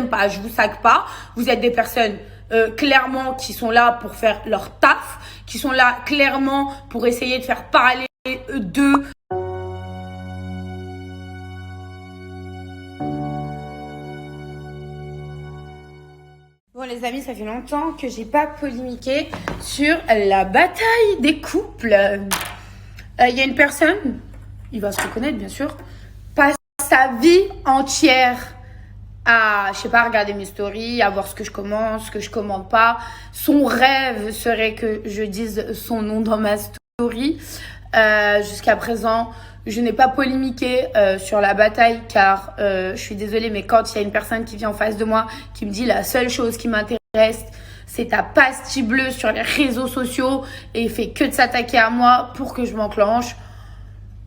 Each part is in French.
aime pas, je vous sac pas. Vous êtes des personnes clairement qui sont là pour faire leur taf, qui sont là clairement pour essayer de faire parler d'eux. Bon les amis, ça fait longtemps que j'ai pas polémiqué sur la bataille des couples. Il y a une personne, il va se reconnaître bien sûr, passe sa vie entière à, je sais pas, regarder mes stories, à voir ce que je commente, ce que je commente pas. Son rêve serait que je dise son nom dans ma story. Jusqu'à présent, je n'ai pas polémiqué sur la bataille car je suis désolée, mais quand il y a une personne qui vient en face de moi qui me dit la seule chose qui m'intéresse, c'est ta pastille bleue sur les réseaux sociaux et il fait que de s'attaquer à moi pour que je m'enclenche,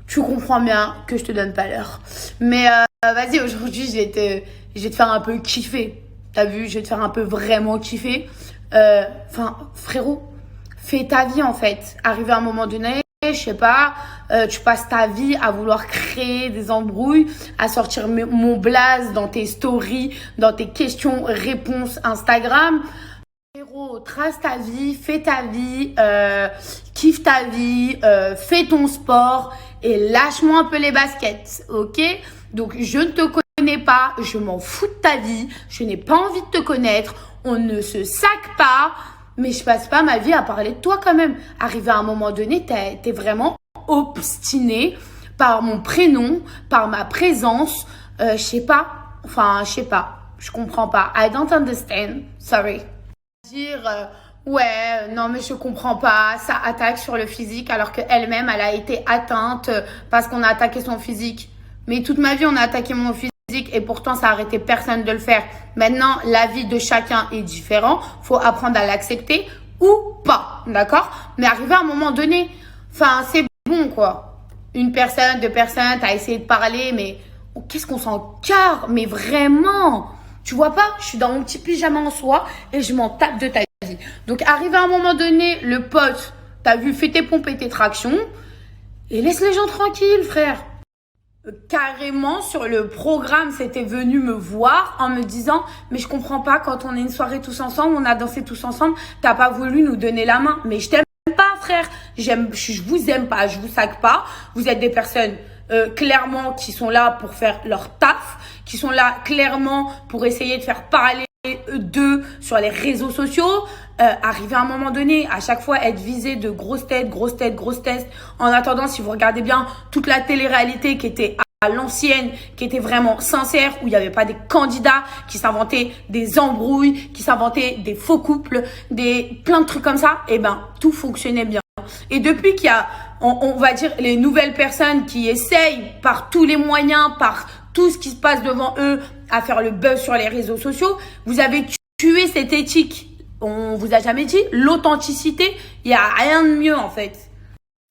tu comprends bien que je te donne pas l'heure. Mais vas-y, aujourd'hui, je vais te faire un peu kiffer. T'as vu, je vais te faire un peu vraiment kiffer. Enfin, frérot, fais ta vie en fait. Arrivé à un moment donné, je sais pas, tu passes ta vie à vouloir créer des embrouilles, à sortir mon blaze dans tes stories, dans tes questions-réponses Instagram. Frérot, trace ta vie, fais ta vie, kiffe ta vie, fais ton sport et lâche-moi un peu les baskets, ok? Donc, je ne te connais pas, je m'en fous de ta vie, je n'ai pas envie de te connaître, on ne se sac pas, mais je passe pas ma vie à parler de toi quand même. Arrivé à un moment donné, t'es vraiment obstiné par mon prénom, par ma présence, je sais pas, je comprends pas. I don't understand, sorry. Dire ouais, non mais je comprends pas, ça attaque sur le physique alors qu'elle-même elle a été atteinte parce qu'on a attaqué son physique. Mais toute ma vie on a attaqué mon physique et pourtant ça a arrêté personne de le faire. Maintenant la vie de chacun est différente, faut apprendre à l'accepter ou pas, d'accord? Mais arrivé à un moment donné, enfin c'est bon quoi. Une personne, deux personnes, t'as essayé de parler mais qu'est-ce qu'on s'en carre, mais vraiment. Tu vois pas, je suis dans mon petit pyjama en soie et je m'en tape de ta vie. Donc, arrivé à un moment donné, le pote, t'as vu, fais tes pompes et tes tractions et laisse les gens tranquilles, frère. Carrément, sur le programme, c'était venu me voir en me disant « Mais je comprends pas, quand on est une soirée tous ensemble, on a dansé tous ensemble, t'as pas voulu nous donner la main. Mais je t'aime pas, frère. Je vous aime pas, je vous sac pas. Vous êtes des personnes... clairement qui sont là pour faire leur taf, qui sont là clairement pour essayer de faire parler d'eux sur les réseaux sociaux, arriver à un moment donné, à chaque fois être visé de grosses têtes, en attendant, si vous regardez bien, toute la télé-réalité qui était à l'ancienne, qui était vraiment sincère, où il n'y avait pas des candidats qui s'inventaient des embrouilles, qui s'inventaient des faux couples, plein de trucs comme ça, et ben tout fonctionnait bien. Et depuis qu'il y a, on va dire, les nouvelles personnes qui essayent par tous les moyens, par tout ce qui se passe devant eux, à faire le buzz sur les réseaux sociaux, vous avez tué cette éthique. On vous a jamais dit l'authenticité, il n'y a rien de mieux en fait.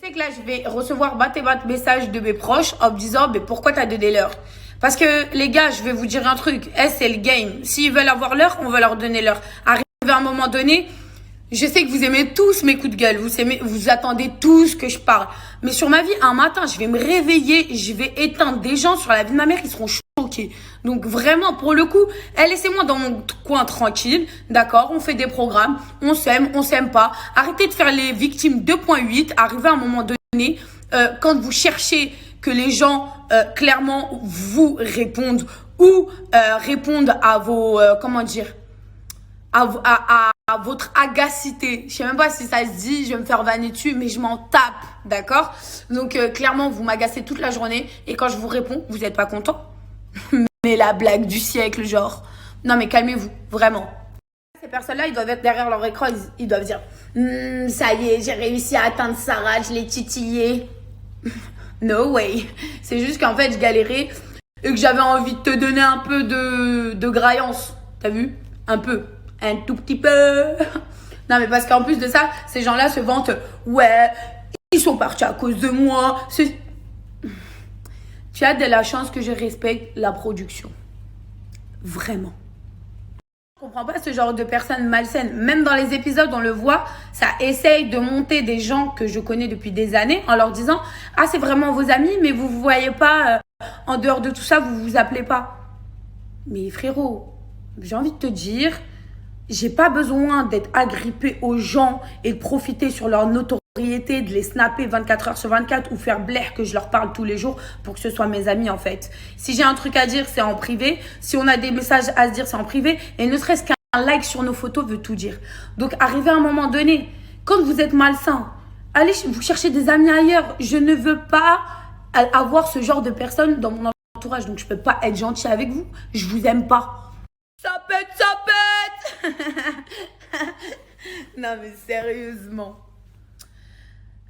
C'est que là, je vais recevoir bat message de mes proches en me disant mais pourquoi t'as donné l'heure? Parce que les gars, je vais vous dire un truc, c'est le game. S'ils veulent avoir l'heure, on va leur donner l'heure. Arrivé à un moment donné, je sais que vous aimez tous mes coups de gueule, vous attendez tous que je parle. Mais sur ma vie, un matin, je vais me réveiller, je vais éteindre des gens sur la vie de ma mère, ils seront choqués. Donc vraiment, pour le coup, laissez-moi dans mon coin tranquille, d'accord? On fait des programmes, on s'aime pas. Arrêtez de faire les victimes 2.8, arrivez à un moment donné, quand vous cherchez que les gens clairement vous répondent ou répondent à vos, comment dire, à votre agacité. Je sais même pas si ça se dit, je vais me faire vanner dessus, mais je m'en tape, d'accord? Donc, clairement, vous m'agacez toute la journée et quand je vous réponds, vous êtes pas content. Mais la blague du siècle, genre. Non, mais calmez-vous, vraiment. Ces personnes-là, ils doivent être derrière leur écran, ils doivent dire ça y est, j'ai réussi à atteindre Sarah, je l'ai titillé. No way. C'est juste qu'en fait, je galérais et que j'avais envie de te donner un peu de graillance. T'as vu? Un peu. Un tout petit peu. Non, mais parce qu'en plus de ça, ces gens-là se vantent. Ouais, ils sont partis à cause de moi. Tu as de la chance que je respecte la production. Vraiment. Je comprends pas ce genre de personnes malsaines. Même dans les épisodes, on le voit, ça essaye de monter des gens que je connais depuis des années en leur disant « Ah, c'est vraiment vos amis, mais vous vous voyez pas, en dehors de tout ça, vous vous appelez pas. » Mais frérot, j'ai envie de te dire, j'ai pas besoin d'être agrippée aux gens et de profiter sur leur notoriété, de les snapper 24 heures sur 24 ou faire blaire que je leur parle tous les jours pour que ce soit mes amis en fait. Si j'ai un truc à dire, c'est en privé. Si on a des messages à se dire, c'est en privé. Et ne serait-ce qu'un like sur nos photos veut tout dire. Donc, arrivé à un moment donné, quand vous êtes malsain, allez vous chercher des amis ailleurs. Je ne veux pas avoir ce genre de personnes dans mon entourage. Donc, je peux pas être gentil avec vous. Je vous aime pas. Ça pète, ça pète. Non, mais sérieusement.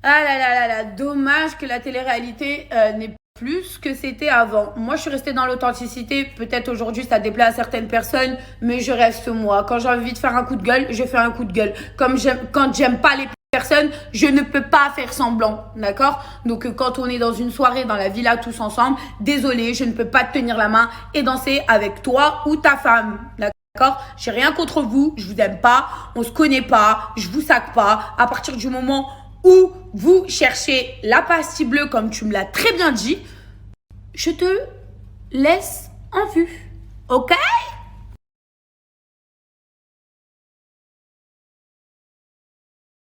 Ah là là là là, dommage que la télé-réalité n'est plus ce que c'était avant. Moi, je suis restée dans l'authenticité. Peut-être aujourd'hui, ça déplaît à certaines personnes, mais je reste moi. Quand j'ai envie de faire un coup de gueule, je fais un coup de gueule. Quand j'aime pas les personnes, je ne peux pas faire semblant, d'accord? Donc, quand on est dans une soirée, dans la villa, tous ensemble, désolé, je ne peux pas te tenir la main et danser avec toi ou ta femme, d'accord? J'ai rien contre vous, je vous aime pas, on se connaît pas, je vous sac pas. À partir du moment où vous cherchez la pastille bleue, comme tu me l'as très bien dit, je te laisse en vue, ok?